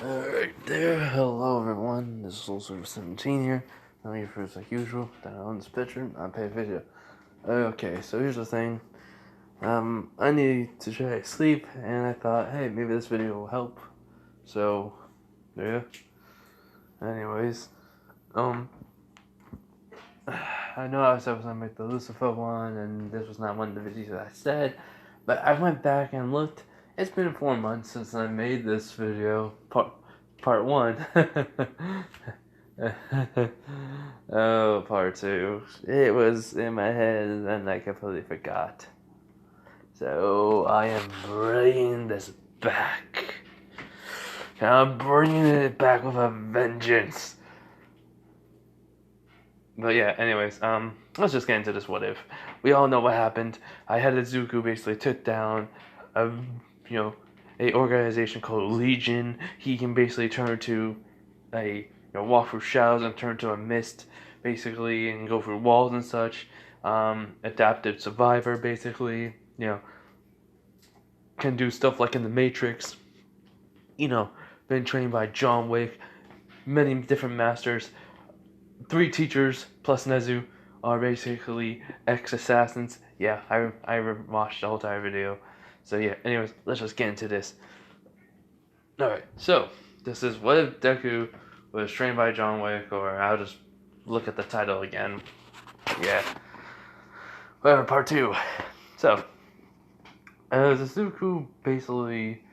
Alright there, hello everyone, this is Soul17 here. I'm here first like usual, down on this picture, I pay video. Okay, so here's the thing. I need to try to sleep, and I thought, hey, maybe this video will help. So, yeah. Anyways, I know I said I was gonna make the Lucifer one, and this was not one of the videos that I said, but I went back and looked. It's been 4 months since I made this video, part 1. Oh, part 2. It was in my head, and I completely forgot. So, I am bringing this back. I'm bringing it back with a vengeance. But yeah, anyways, let's just get into this what if. We all know what happened. I had Izuku basically took down a, a organization called Legion. He can basically turn to walk through shadows and turn to a mist, basically, and go through walls and such. Adaptive survivor, basically, can do stuff like in the Matrix. Been trained by John Wick, many different masters. 3 teachers plus Nezu are basically ex-assassins. Yeah, I watched the whole entire video. So yeah, anyways, let's just get into this. Alright, so this is what if Deku was trained by John Wick, or I'll just look at the title again. Yeah. Whatever, part 2. So, Izuku basically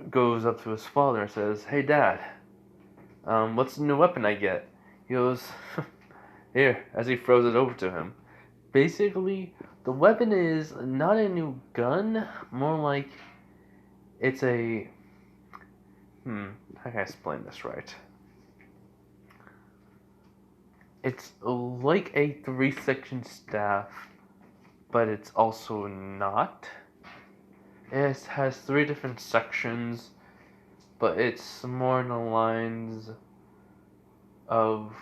goes up to his father and says, "Hey Dad, what's the new weapon I get?" He goes, "Here," as he throws it over to him. Basically, the weapon is not a new gun, more like it's a... how can I explain this right? It's like a 3-section staff, but it's also not. It has 3 different sections, but it's more in the lines of...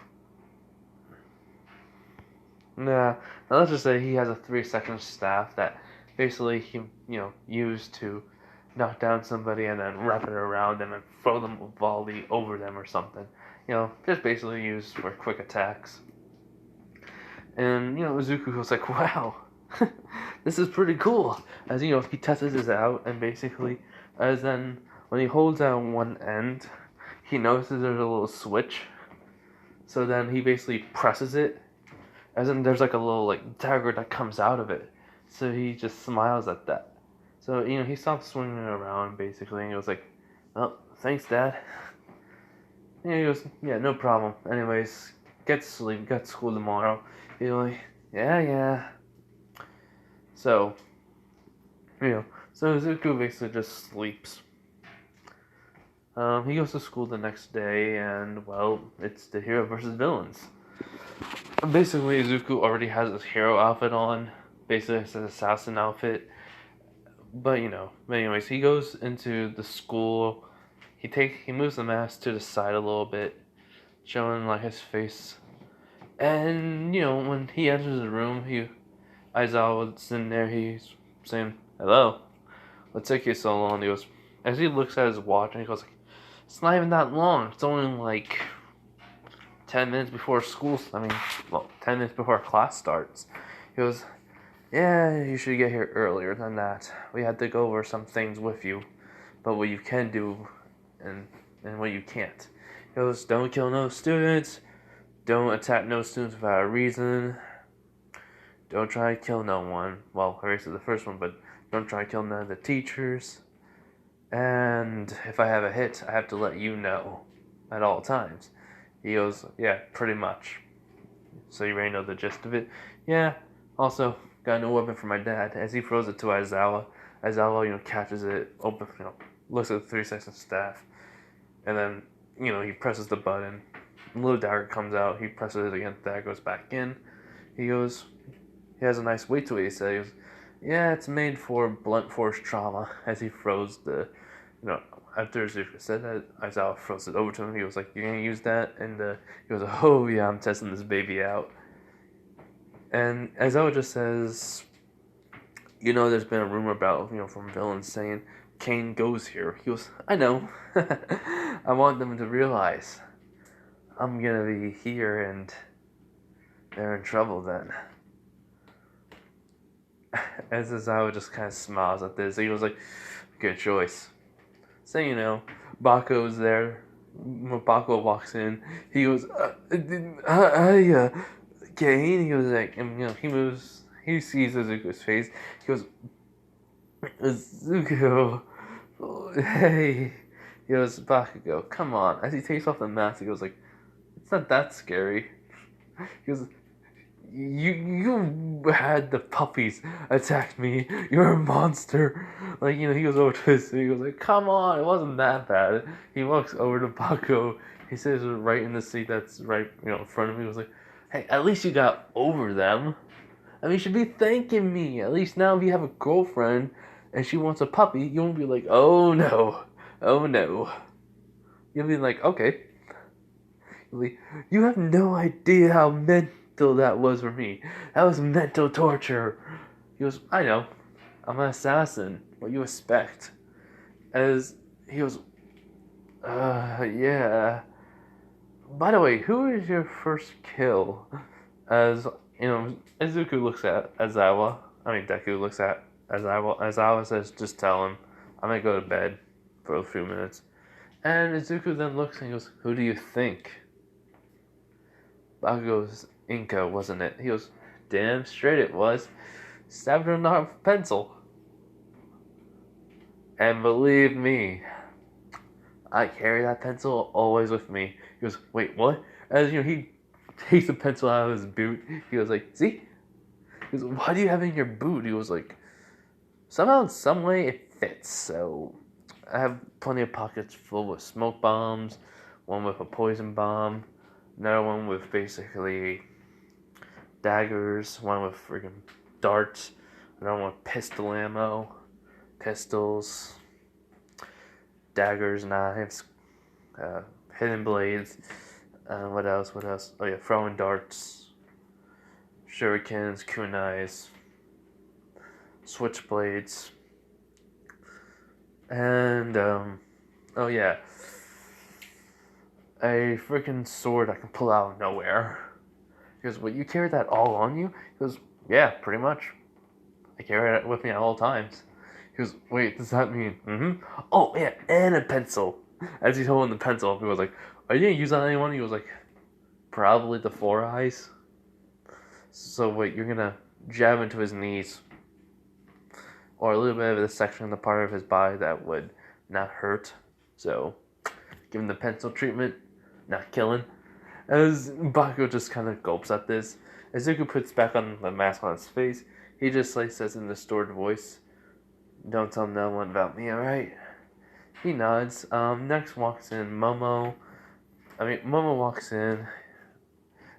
let's just say he has a 3-section staff that basically he, used to knock down somebody and then wrap it around them and throw them a volley over them or something. Just basically used for quick attacks. And, Izuku was like, wow, this is pretty cool. As, he tests this out, and basically, as then, when he holds down one end, he notices there's a little switch. So then he basically presses it, as in there's like a little dagger that comes out of it. So he just smiles at that. So, he stops swinging around basically, and he goes like, "Oh, thanks, Dad." And he goes, "Yeah, no problem. Anyways, get to sleep, got school tomorrow." He's like, "Yeah." So, so Izuku basically just sleeps. He goes to school the next day, and, well, it's the hero versus villains. Basically, Izuku already has his hero outfit on. Basically, it's an assassin outfit. But, anyways, he goes into the school. He moves the mask to the side a little bit, showing, his face. And, when he enters the room, Aizawa's in there, he's saying, "Hello, what took you so long?" He goes, as he looks at his watch, and he goes, "It's not even that long. It's only 10 minutes before 10 minutes before class starts." He goes, "Yeah, you should get here earlier than that. We had to go over some things with you, but what you can do and what you can't." He goes, "Don't kill no students. Don't attack no students without a reason. Don't try to kill no one." Well, I erased the first one, but don't try to kill none of the teachers. And if I have a hit, I have to let you know at all times. He goes, "Yeah, pretty much. So you already know the gist of it." "Yeah, also, got a new weapon for my dad." As he throws it to Aizawa, catches it, looks at the 3-section staff, and then, he presses the button. A little dagger comes out, he presses it again, the dagger goes back in. He has a nice weight to it, he says. "Yeah, it's made for blunt force trauma." As he throws after Izuku said that, Aizawa throws it over to him. He was like, "You're gonna use that?" And he goes, "Oh yeah, I'm testing this baby out." And Aizawa just says, "There's been a rumor about, from villains saying Kane goes here. He goes, I know. I want them to realize I'm gonna be here and they're in trouble then. As Aizawa just kind of smiles at this. He was like, good choice. So, you know, Baku's there. When Baku walks in, he goes, Kane. He was like, and, you know, he moves, he sees Izuku's face. He goes, Izuku, hey. He goes, Bakugo, come on. As he takes off the mask, he goes like, it's not that scary. He goes, you had the puppies attack me. You're a monster. Like, you know, he goes over to his, he goes like, come on, it wasn't that bad. He walks over to Baku. He sits right in the seat that's right, you know, in front of me. He was like, hey, at least you got over them. I mean, you should be thanking me. At least now if you have a girlfriend and she wants a puppy, you won't be like, oh no. Oh no. You'll be like, okay. You'll be, you have no idea how mental that was for me. That was mental torture. He goes, I know. I'm an assassin. What you expect? As he goes, yeah. By the way, who is your first kill? As, you know, Izuku looks at Aizawa. Deku looks at Aizawa. Aizawa says, just tell him. I'm gonna go to bed for a few minutes. And Izuku then looks and goes, who do you think? Baku goes, Inca, wasn't it? He goes, damn straight it was. Stabbed her in the heart with a pencil. And believe me, I carry that pencil always with me. He goes, wait, what? As you know, he takes the pencil out of his boot. He goes like, see? He goes, why do you have it in your boot? He goes like, somehow in some way it fits. So I have plenty of pockets full with smoke bombs, one with a poison bomb, another one with basically daggers, one with freaking darts, another one with pistol ammo, pistols, daggers, knives, hidden blades, what else? Oh yeah, throwing darts, shurikens, kunais, switchblades, and oh yeah, a freaking sword I can pull out of nowhere. He goes, "What, you carry that all on you?" He goes, "Yeah, pretty much. I carry it with me at all times." He goes, "Wait, does that mean?" Mm-hmm. Oh yeah, and a pencil. As he's holding the pencil, he was like, "Are you gonna use that on anyone?" He was like, "Probably the Four Eyes." So wait, you're gonna jab into his knees, or a little bit of the section of the part of his body that would not hurt. So give him the pencil treatment, not killing. As Baku just kind of gulps at this, Izuku puts back on the mask on his face. He just like says in a distorted voice, "Don't tell no one about me, alright?" He nods. Next walks in Momo. Momo walks in.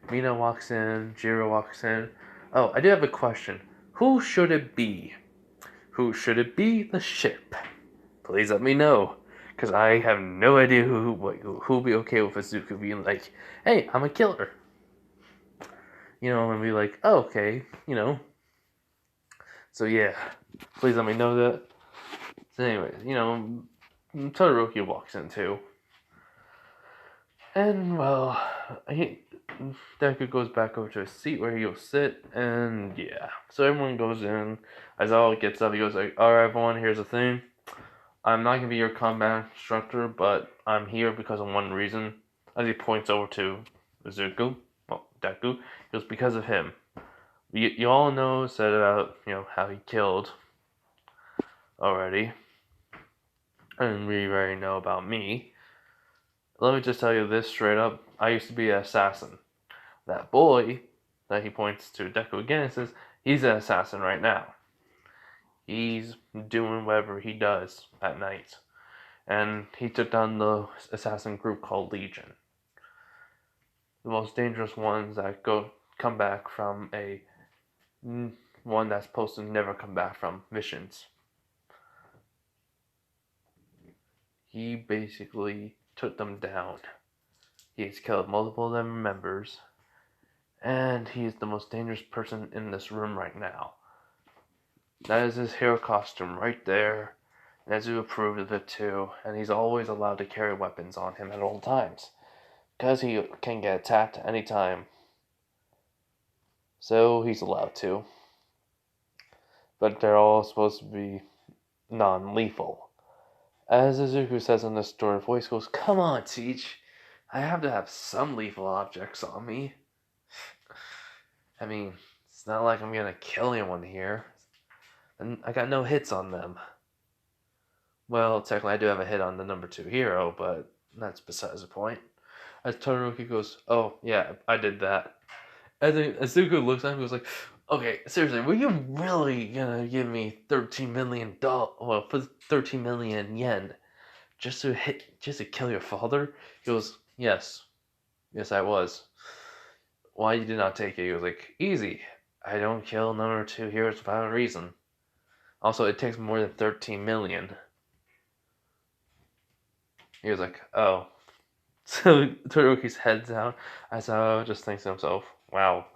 Mina walks in. Jiro walks in. Oh, I do have a question. Who should it be? Who should it be? The ship. Please let me know. Because I have no idea who will be okay with Izuku being like, hey, I'm a killer. You know, and be like, oh, okay, you know. So yeah, please let me know that. So anyways, you know, Todoroki walks in too. And well, Deku goes back over to his seat where he'll sit, and yeah. So everyone goes in. Aizawa gets up, he goes like, alright everyone, here's the thing. I'm not going to be your combat instructor, but I'm here because of one reason. As he points over to Izuku, Deku, he goes, because of him. You all know, said about, you know, how he killed already. And we already know about me. Let me just tell you this straight up. I used to be an assassin. That boy, that he points to Deku again, says, he's an assassin right now. He's doing whatever he does at night. And he took down the assassin group called Legion. The most dangerous ones that come back from a one that's supposed to never come back from missions. He basically took them down. He's killed multiple of their members, and he's the most dangerous person in this room right now. That is his hero costume right there. Nezu approved of it too, and he's always allowed to carry weapons on him at all times, because he can get attacked anytime. So he's allowed to. But they're all supposed to be non-lethal. As Izuku says in the story, voice goes, "Come on, Teach. I have to have some lethal objects on me. I mean, it's not like I'm gonna kill anyone here. And I got no hits on them." Well, technically I do have a hit on the number 2 hero, but that's besides the point. As Todoroki goes, "Oh, yeah, I did that." And then Izuku looks at him and goes like, "Okay, seriously, were you really gonna give me $13 million, well, for 13 million yen just to kill your father?" He goes, "Yes. Yes, I was." "Why you did not take it?" He was like, "Easy. I don't kill number 2 heroes without a reason. Also, it takes more than 13 million. He was like, "Oh." So Todoroki's head down, Aizawa just thinks to himself, "Wow,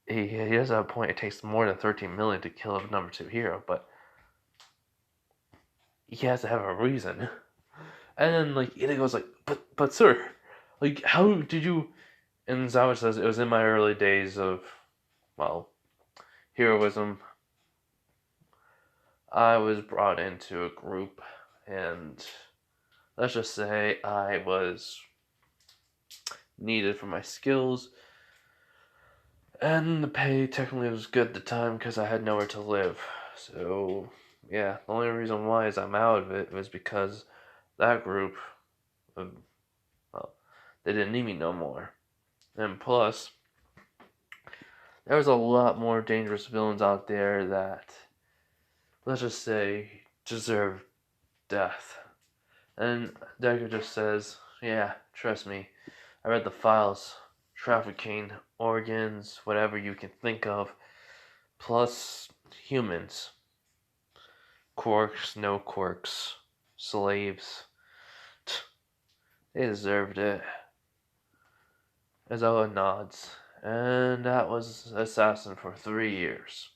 he does have a point. It takes more than 13 million to kill a number 2 hero, but he has to have a reason." And then like Inigo's like, but sir, like how did you?" And Zawa says, "It was in my early days of, well, heroism. I was brought into a group, and let's just say I was needed for my skills, and the pay technically was good at the time because I had nowhere to live. So yeah, the only reason why is I'm out of it was because that group, well, they didn't need me no more. And plus, there was a lot more dangerous villains out there that, let's just say, deserve death." And Deku just says, "Yeah, trust me. I read the files. Trafficking, organs, whatever you can think of, plus humans. Quirks, no quirks, slaves. They deserved it." Aizawa nods. "And that was assassin for 3 years.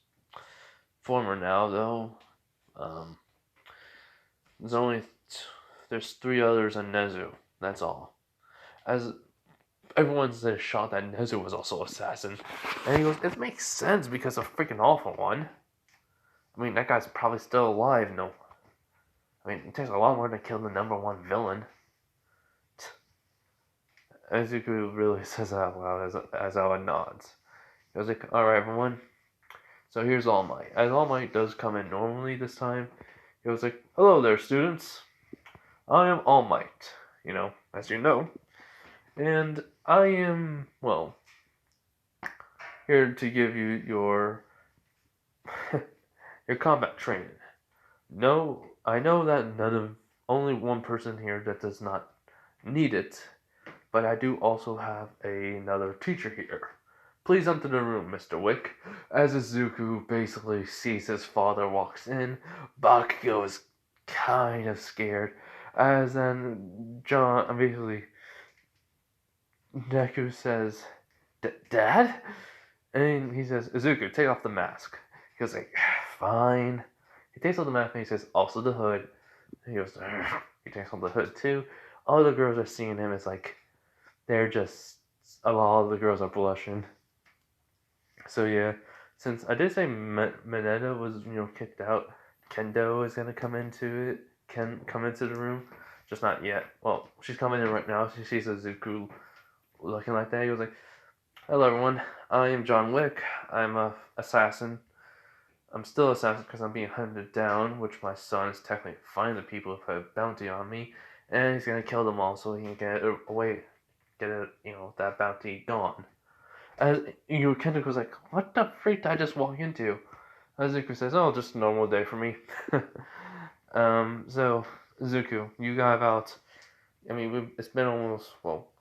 Former now, though. Um, there's only there's 3 others in Nezu. That's all." As everyone's shocked that Nezu was also assassin, and he goes, "It makes sense because of freaking awful one. I mean, that guy's probably still alive. No, I mean, it takes a lot more to kill the number 1 villain." Izuku really says that out loud as Awa nods. He was like, "Alright, everyone. So here's All Might." As All Might does come in normally this time, he was like, "Hello there, students. I am All Might, as you know. And I am, well, here to give you your your combat training. No, I know that only one person here that does not need it, but I do also have another teacher here. Please enter the room, Mr. Wick." As Izuku basically sees his father walks in, Bakugo is kind of scared. As then basically, Deku says, "Dad?" And he says, "Izuku, take off the mask." He goes like, "Fine." He takes off the mask and he says, "Also the hood." And he goes, "Argh." He takes off the hood too. All the girls are seeing him. It's like, they're just, a lot of the girls are blushing. So yeah, since I did say Mineta was, kicked out, Kendo is gonna come into the room. Just not yet. Well, she's coming in right now. She sees Izuku looking like that. He was like, "Hello everyone, I am John Wick. I'm a assassin. I'm still assassin because I'm being hunted down, which my son is technically finding the people who put a bounty on me, and he's gonna kill them all so he can get that bounty gone." As Kendo goes like, "What the freak did I just walk into?" Izuku says, "Oh, just a normal day for me." So Izuku, you got about, I mean, it's been almost, well,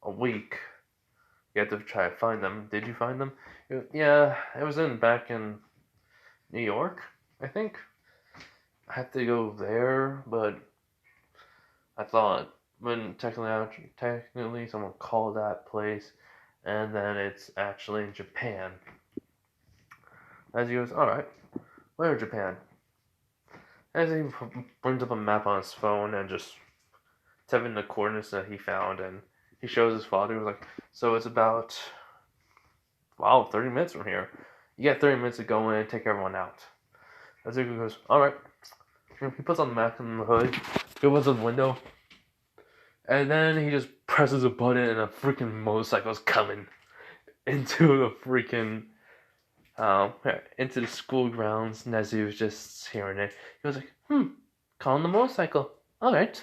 a week. You have to try to find them. Did you find them? Yeah, it was back in New York, I think. I have to go there, but I thought when technically someone called that place, and then it's actually in Japan. As he goes, "Alright, where in Japan?" As he brings up a map on his phone and just typing the coordinates that he found, and he shows his father. He was like, "So it's about 30 minutes from here. You got 30 minutes to go in and take everyone out." Izuku goes, "All right." He puts on the map in the hood, he opens the window, and then he just presses a button, and a freaking motorcycle's coming into the freaking into the school grounds. Nezu was just hearing it. He was like, calling the motorcycle. All right.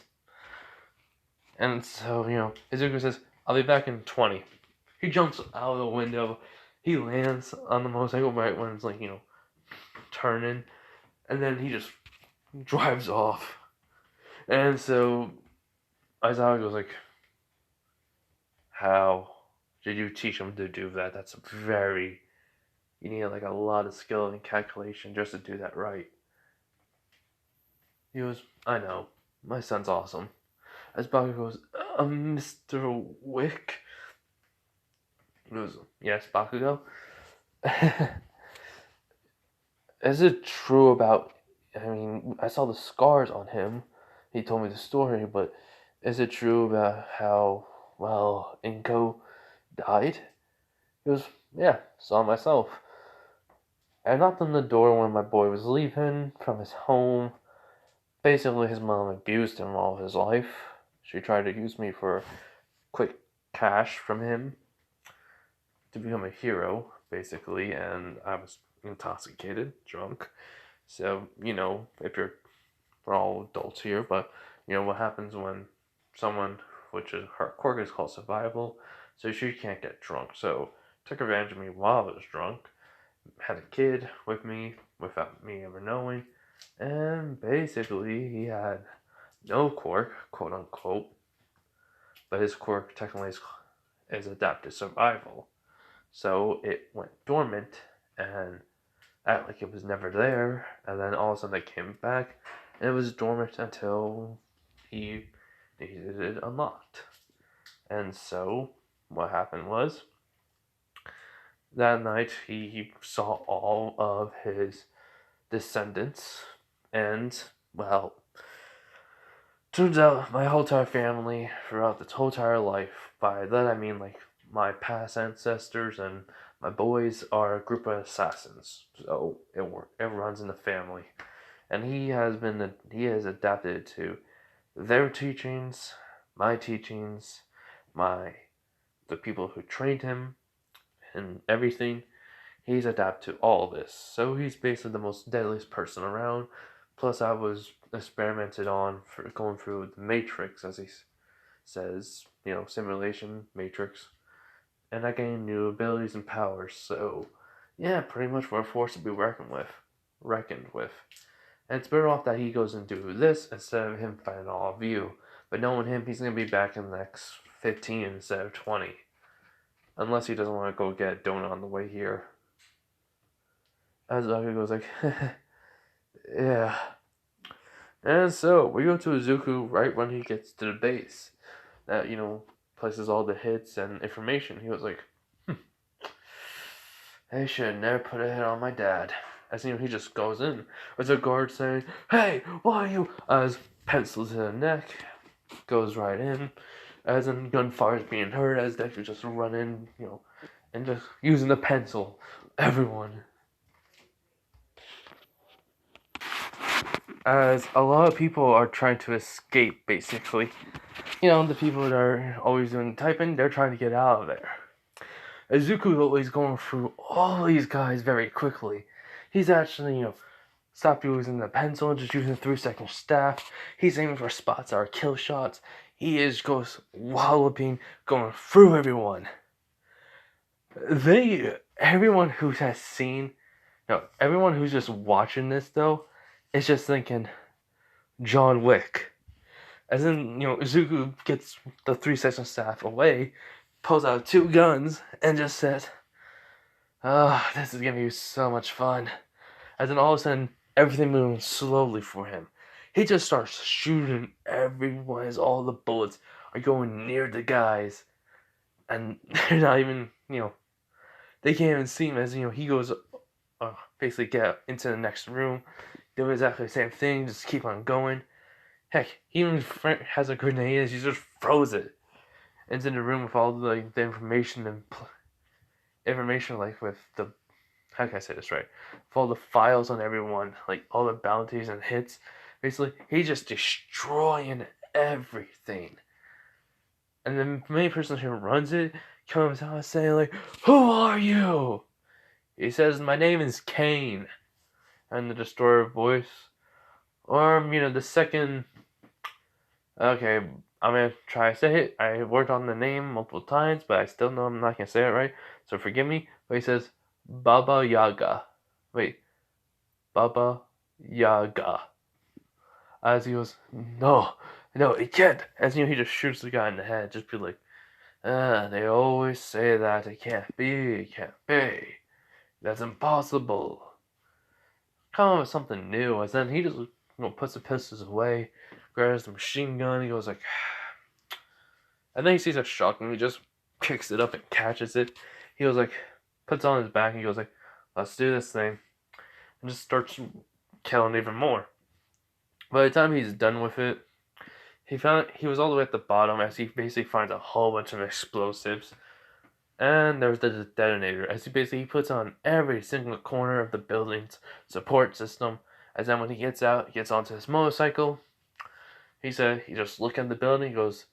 And so, Izuku says, "I'll be back in 20." He jumps out of the window. He lands on the motorcycle right when it's like, turning. And then he just drives off. And so Aizawa goes like, "How did you teach him to do that? That's very, you need like a lot of skill and calculation just to do that right." He goes, "I know. My son's awesome." As Baku goes, "Mr. Wick?" He goes, "Yes, Bakugo." Is it true about, I saw the scars on him. He told me the story, but is it true about how, well, Inko died? He goes, "Yeah, saw myself. I knocked on the door when my boy was leaving from his home. Basically, his mom abused him all his life. She tried to use me for quick cash from him to become a hero, basically, and I was intoxicated, drunk. So, if we're all adults here, but, what happens when someone, which is her quirk is called survival, so she can't get drunk. So, took advantage of me while I was drunk, had a kid with me without me ever knowing, and basically he had no quirk, quote unquote, but his quirk technically is adapted survival. So it went dormant and act like it was never there, and then all of a sudden it came back, and it was dormant until he needed it unlocked. And so what happened was that night he saw all of his descendants, and well, turns out my whole entire family throughout its whole entire life, by that I mean like my past ancestors and my boys, are a group of assassins. So it runs in the family, and he has adapted to their teachings, my teachings, my the people who trained him, and everything. He's adapted to all of this, so he's basically the most deadliest person around. Plus, I was experimented on for going through the Matrix, as he says, simulation Matrix, and I gained new abilities and powers. So, yeah, pretty much we're a force to be reckoned with. And it's better off that he goes and do this instead of him fighting all of you. But knowing him, he's gonna be back in the next 15 instead of 20, unless he doesn't want to go get a donut on the way here. As Izuku goes like, yeah. And so we go to Izuku right when he gets to the base that, places all the hits and information. He was like, they should have never put a hit on my dad. As he just goes in. There's a guard saying, "Hey, why are you?" As pencil to the neck, goes right in. As in gunfire is being heard, as Deku just run in, and just using the pencil. Everyone. As a lot of people are trying to escape, basically. The people that are always doing typing, they're trying to get out of there. Izuku always going through all these guys very quickly. He's actually, stopped using the pencil and just using the 3-second staff. He's aiming for spots that are kill shots. He is goes walloping, going through everyone. Everyone who has seen, everyone who's just watching this though, is just thinking, John Wick. As in, Izuku gets the 3-second staff away, pulls out 2 guns, and just says, "Oh, this is gonna be so much fun." As in all of a sudden, everything moves slowly for him. He just starts shooting everyone as all the bullets are going near the guys. And they're not even, they can't even see him as, he goes basically get into the next room, do exactly the same thing, just keep on going. Heck, he even has a grenade and she just throws it into the room with all the information and information like with the how can I say this right? With all the files on everyone, like all the bounties and hits. Basically, he's just destroying everything. And the main person who runs it comes out saying like, "Who are you?" He says, "My name is Kane." And the destroyer voice, or the second. Okay, I'm gonna try to say it. I worked on the name multiple times, but I still know I'm not gonna say it right. So forgive me. But he says Baba Yaga. Wait, Baba Yaga. As he goes, no, it can't. As he just shoots the guy in the head. Just be like, they always say that it can't be, That's impossible. Come up with something new. And then he just puts the pistols away, grabs the machine gun. He goes like, and then he sees a shotgun. He just picks it up and catches it. He goes like, puts it on his back. And he goes like, let's do this thing, and just starts killing even more. By the time he's done with it, he was all the way at the bottom as he basically finds a whole bunch of explosives. And there's the detonator as he puts on every single corner of the building's support system. As then when he gets out, he gets onto his motorcycle. He said he just looked at the building, he goes,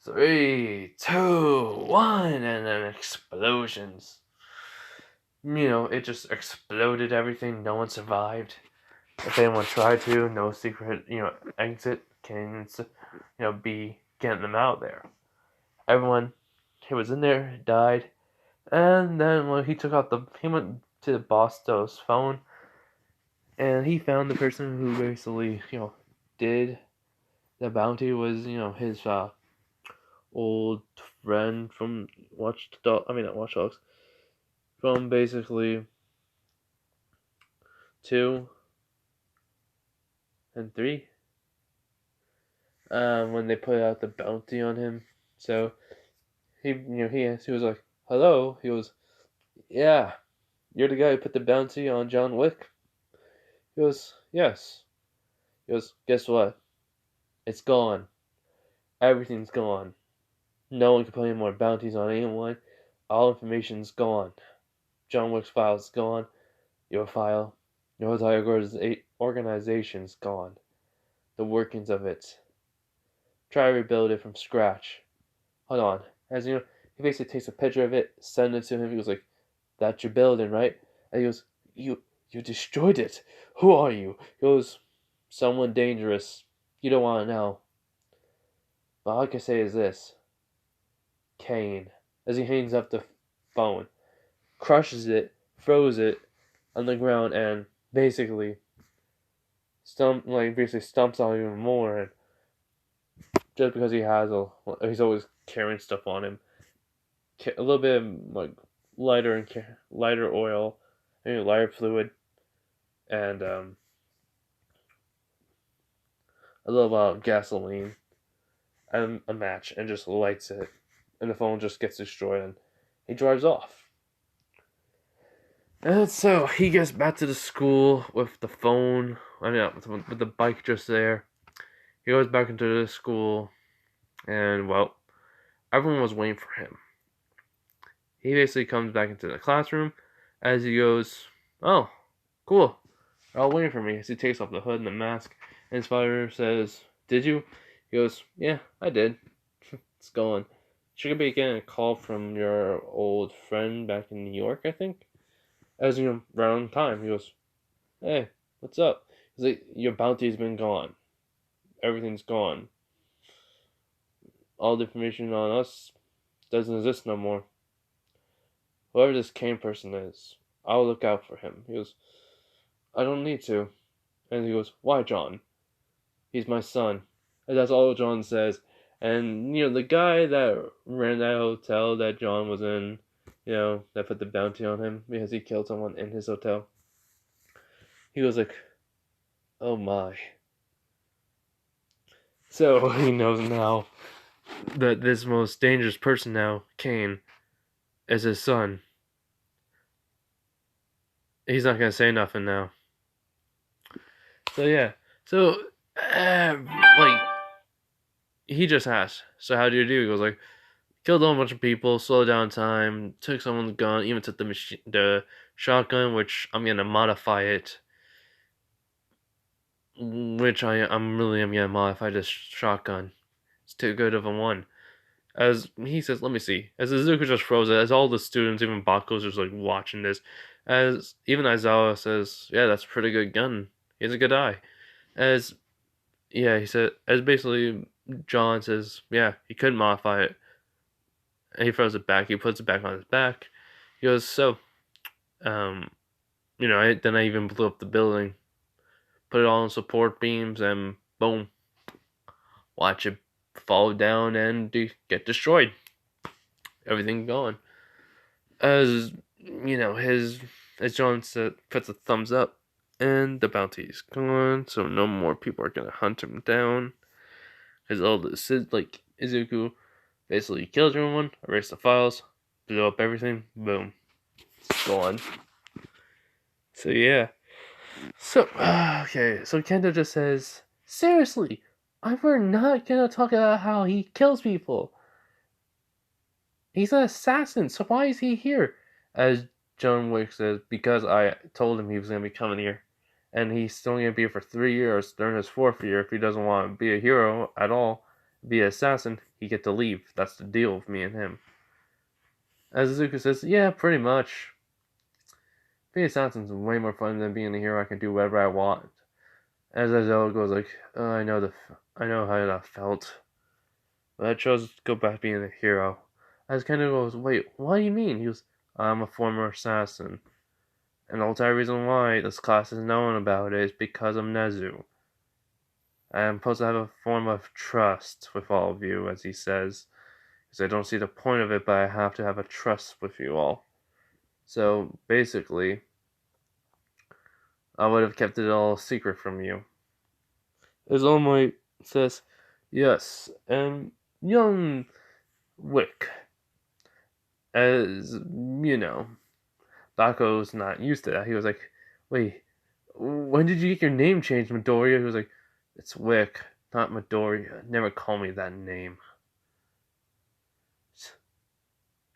3, 2, 1, and then explosions. It just exploded everything. No one survived. If anyone tried to, no secret, exit can, be getting them out there. Everyone who was in there died. And then when he went to the boss's phone, and he found the person who basically, did the bounty was, his old friend from not Watch Dogs, from basically 2 and 3, when they put out the bounty on him. So he was like, "Hello." He goes, "Yeah, you're the guy who put the bounty on John Wick." He goes, "Yes." He goes, "Guess what? It's gone. Everything's gone. No one can put any more bounties on anyone. All information's gone. John Wick's file's gone. Your file, your entire organization's gone. The workings of it. Try to rebuild it from scratch. Hold on." As he basically takes a picture of it, sends it to him. He goes like, "That's your building, right?" And he goes, You destroyed it. Who are you?" He goes, "Someone dangerous. You don't want to know. But all I can say is this. Kane." As he hangs up the phone, crushes it, throws it on the ground, and basically stumps on even more. And just because he's always carrying stuff on him, a little bit of lighter oil, lighter fluid, and a little gasoline and a match, and just lights it, and the phone just gets destroyed, and he drives off. And so he gets back to the school with the phone, with the bike just there. He goes back into the school, and well, everyone was waiting for him. He basically comes back into the classroom as he goes, "Oh, cool. They're all waiting for me." As he takes off the hood and the mask, and his father says, "Did you?" He goes, "Yeah, I did." It's gone. Should be getting a call from your old friend back in New York, I think. As around time, he goes, "Hey, what's up?" He's like, "Your bounty's been gone. Everything's gone. All the information on us doesn't exist no more. Whoever this Kane person is, I'll look out for him." He goes, "I don't need to." And he goes, "Why, John? He's my son." And that's all John says. And, the guy that ran that hotel that John was in, that put the bounty on him because he killed someone in his hotel, he was like, "Oh my." So he knows now that this most dangerous person now, Kane, is his son. he's not gonna say nothing now. So yeah, so like he just asked, so how do you do? He goes like, killed a whole bunch of people, slowed down time, took someone's gun, even took the shotgun, which I'm gonna modify it. Which I'm gonna modify this shotgun. It's too good of a one. As he says, let me see. As Izuku just froze it, as all the students, even Baku's just like watching this. As even Aizawa says, yeah, that's a pretty good gun. He has a good eye. As yeah, he said, as basically John says, yeah, he could modify it. And he throws it back. He puts it back on his back. He goes, so, um, then I even blew up the building, put it all on support beams, and boom, watch it fall down and get destroyed. Everything gone. As as John said, puts a thumbs up, and the bounty's gone, so no more people are gonna hunt him down. Because all this is like Izuku basically killed everyone, erased the files, blew up everything, boom, it's gone. So yeah. So okay, so Kendo just says, seriously, we're not gonna talk about how he kills people. He's an assassin, so why is he here? As John Wick says, because I told him he was gonna be coming here. And he's still gonna be here for 3 years during his 4th year. If he doesn't want to be a hero at all, be an assassin, he get to leave. That's the deal with me and him. As Izuku says, yeah, pretty much. Being an assassin's way more fun than being a hero. I can do whatever I want. As Aizawa goes like, I know how that felt. But I chose to go back being a hero. As Kendo goes, wait, what do you mean? He goes, I'm a former assassin. And the entire reason why this class is known about it is because of Nezu. I am supposed to have a form of trust with all of you, as he says. Because I don't see the point of it, but I have to have a trust with you all. So, basically, I would have kept it all secret from you. As All Might says, yes, and young Wick, as Bako's not used to that. He was like, wait, when did you get your name changed, Midoriya? He was like, it's Wick, not Midoriya. Never call me that name.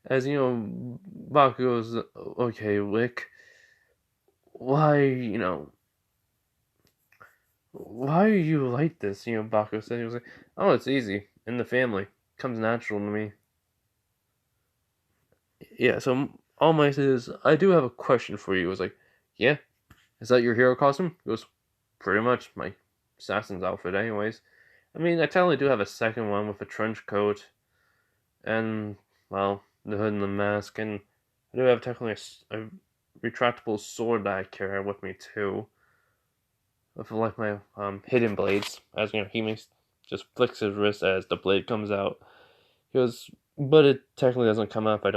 As Baku goes, okay, Wick, why, why are you like this? Baku said. He was like, oh, it's easy. In the family. Comes natural to me. Yeah, so All Might says, I do have a question for you. He was like, yeah, is that your hero costume? He goes, pretty much my assassin's outfit anyways. I mean, I technically do have a second one with a trench coat and, well, the hood and the mask, and I do have technically a retractable sword that I carry with me too. With like my hidden blades, as he makes just flicks his wrist as the blade comes out. He goes, but it technically doesn't come up. I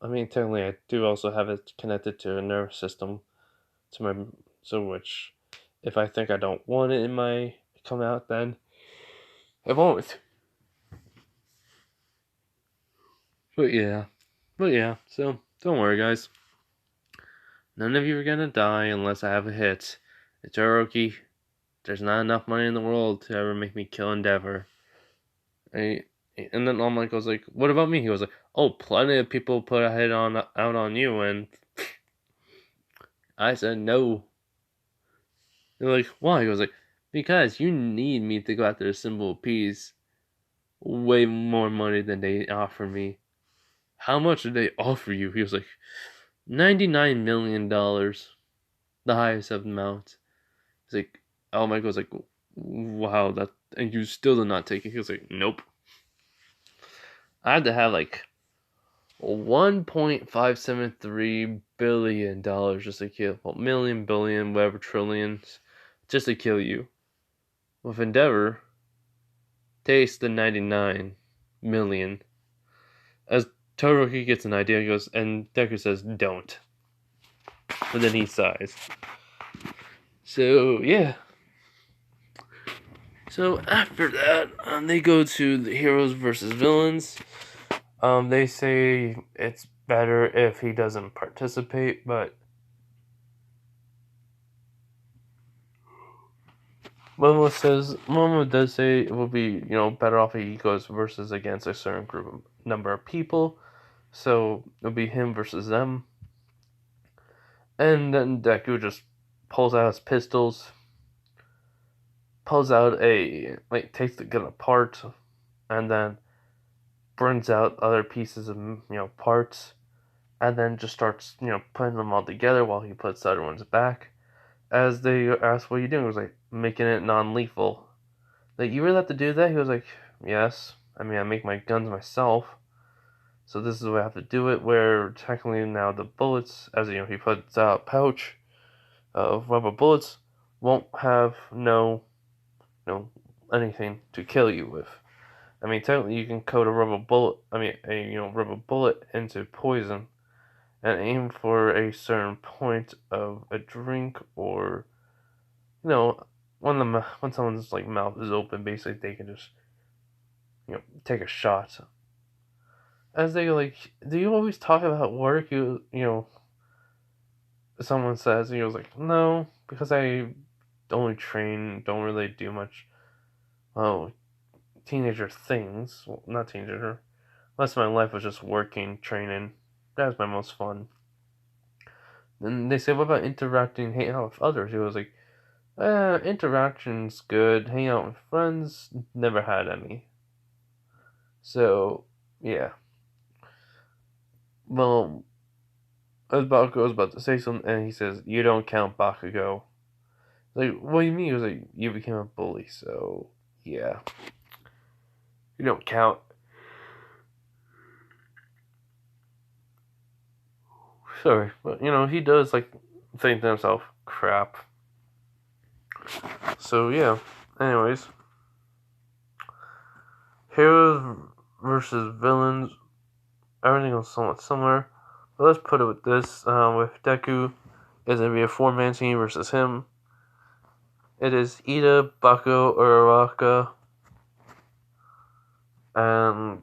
mean, technically, I do also have it connected to a nervous system, to my which, if I think I don't want it in my come out, then it won't. But yeah. So don't worry, guys. None of you are gonna die unless I have a hit. It's Orochi. There's not enough money in the world to ever make me kill Endeavor. And then All Might goes like, "What about me?" He goes like, "Oh, plenty of people put a hit out on you," and I said no. They're like, "Why?" He goes like, "Because you need me to go after the symbol of peace. Way more money than they offer me." How much did they offer you? He was like, $99 million, the highest amount. He's like, All Might goes like, wow, that, and you still did not take it. He was like, nope. I had to have like $1.573 billion just to kill, well, million, billion, whatever, trillions, just to kill you. With Endeavor, takes the 99 million. As Todoroki gets an idea, he goes, and Deku says, don't. But then he sighs. So, yeah. So, after that, they go to the heroes versus villains. They say it's better if he doesn't participate, but Momo does say it will be, better off if he goes versus against a certain number of people. So it'll be him versus them. And then Deku just pulls out his pistols, takes the gun apart, and then burns out other pieces of, parts, and then just starts, putting them all together while he puts the other ones back. As they asked, "What are you doing?" He was like, "Making it non-lethal." Like, "You really have to do that?" He was like, "Yes. I mean, I make my guns myself, so this is the way I have to do it." Where technically now the bullets, as he puts out a pouch of rubber bullets, won't have anything to kill you with. I mean, technically you can coat a rubber bullet. I mean, a rubber bullet into poison and aim for a certain point of a drink, or when someone's like mouth is open, basically they can just take a shot. As they like, "Do you always talk about work?" Someone says, and he was like, "No, because I only train, don't really do much, oh, teenager things. Well, not teenager. Most of my life was just working, training. That was my most fun." And they say, "What about interacting, hanging out with others?" He was like, "Interaction's good. Hanging out with friends, never had any." So, yeah. Well, as Bakugo was about to say something, and he says, "You don't count, Bakugo." Like, "What do you mean?" He was like, "You became a bully, so yeah, you don't count." Sorry, but he does like think to himself, "Crap." So yeah. Anyways, heroes versus villains. Everything was somewhat similar. But let's put it with this: with Deku, it's gonna be a four-man team versus him. It is Ida, Bakugo, Uraraka, and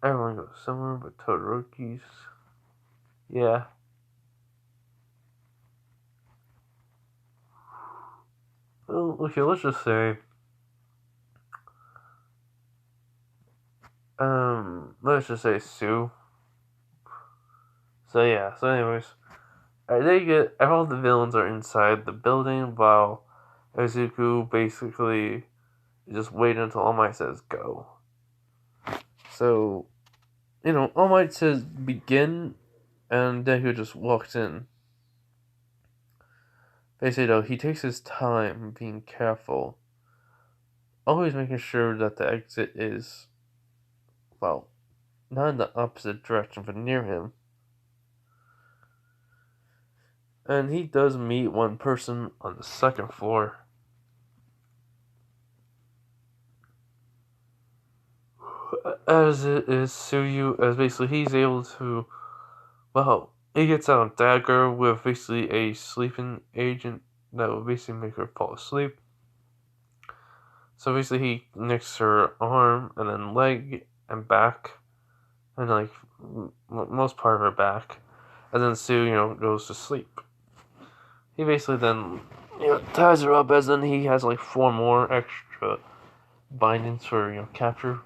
everyone goes similar, but Todoroki's. Yeah. Well, okay, let's just say, Sue. So yeah. So anyways, they get all the villains are inside the building while Izuku basically just waiting until All Might says go. So All Might says begin, and Deku just walks in. Basically, though, he takes his time, being careful, always making sure that the exit is, well, not in the opposite direction, but near him. And he does meet one person on the second floor. As it is Suyu, as basically he's able to, well, he gets out a dagger with basically a sleeping agent that will basically make her fall asleep. So basically he nicks her arm and then leg and back, and like most part of her back, and then Sue, goes to sleep. He basically then, ties her up, as then he has like four more extra bindings for, capture.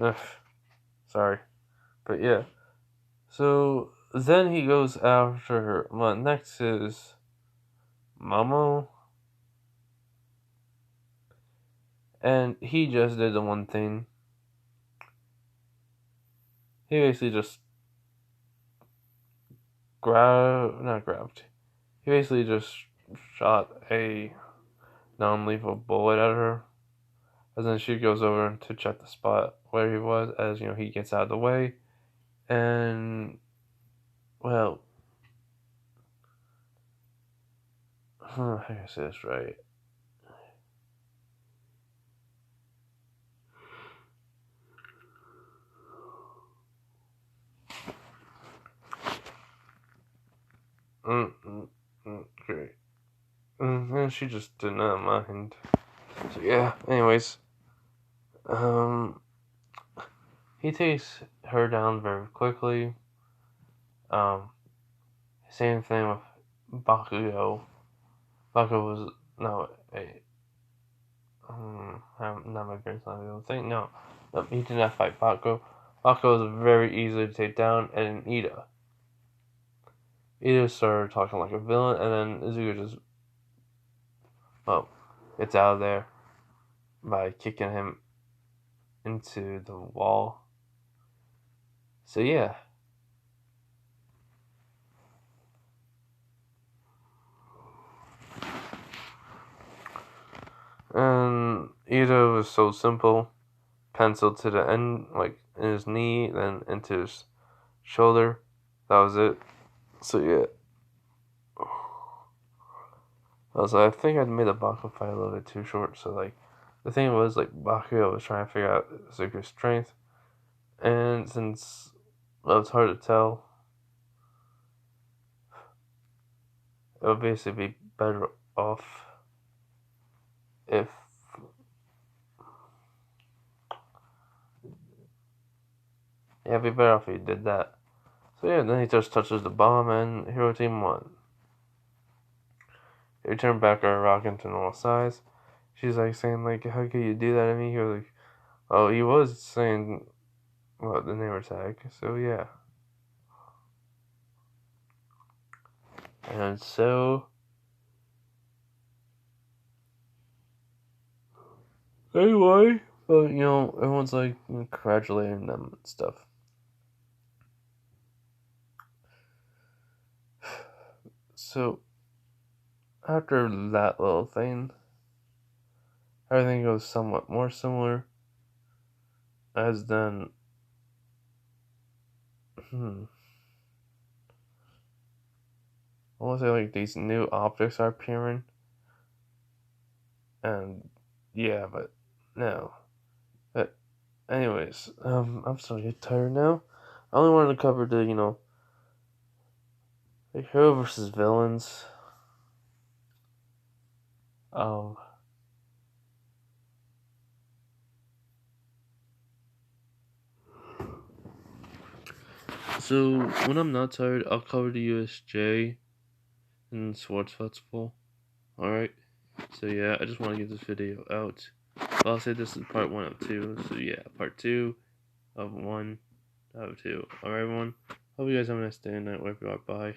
Ugh, sorry. But yeah. So then he goes after her. Well, next is Momo. And he just did the one thing. He basically just not grabbed. He basically just shot a non-lethal bullet at her. And then she goes over to check the spot where he was, as he gets out of the way. And well, how do I say this right? Okay. And she just did not mind. So yeah. Anyways, he takes her down very quickly. Same thing with Bakugo. Bakugo was no, not my grandson. Thing no, he did not fight Bakugo. Bakugo was very easy to take down, and Ida. Ida started talking like a villain, and then Izuku just gets out of there by kicking him into the wall. So yeah. And Ida was so simple. Pencil to the end, like in his knee, then into his shoulder. That was it. So yeah. I think I made the Bakugo fight a little bit too short. So like, the thing was like Bakugo was trying to figure out Izuku's strength, and since it's hard to tell, it would basically be better off if it'd be better off if he did that. So yeah, then he just touches the bomb and Hero Team won. They returned back our rocket to normal size. She's like saying like, how could you do that to me? He was like, oh, he was saying the name tag. So yeah. And so anyway, but everyone's like congratulating them and stuff. So after that little thing, everything goes somewhat more similar. As then, I want to say like these new objects are appearing, and yeah, but no. But anyways, I'm starting to get tired now. I only wanted to cover the the hero versus villains. So when I'm not tired, I'll cover the USJ and Swords Festival. Alright? So yeah, I just want to get this video out. But I'll say this is part 1 of 2. So yeah, part 2 of 1 out of 2. Alright everyone? Hope you guys have a nice day and night wherever you are. Bye.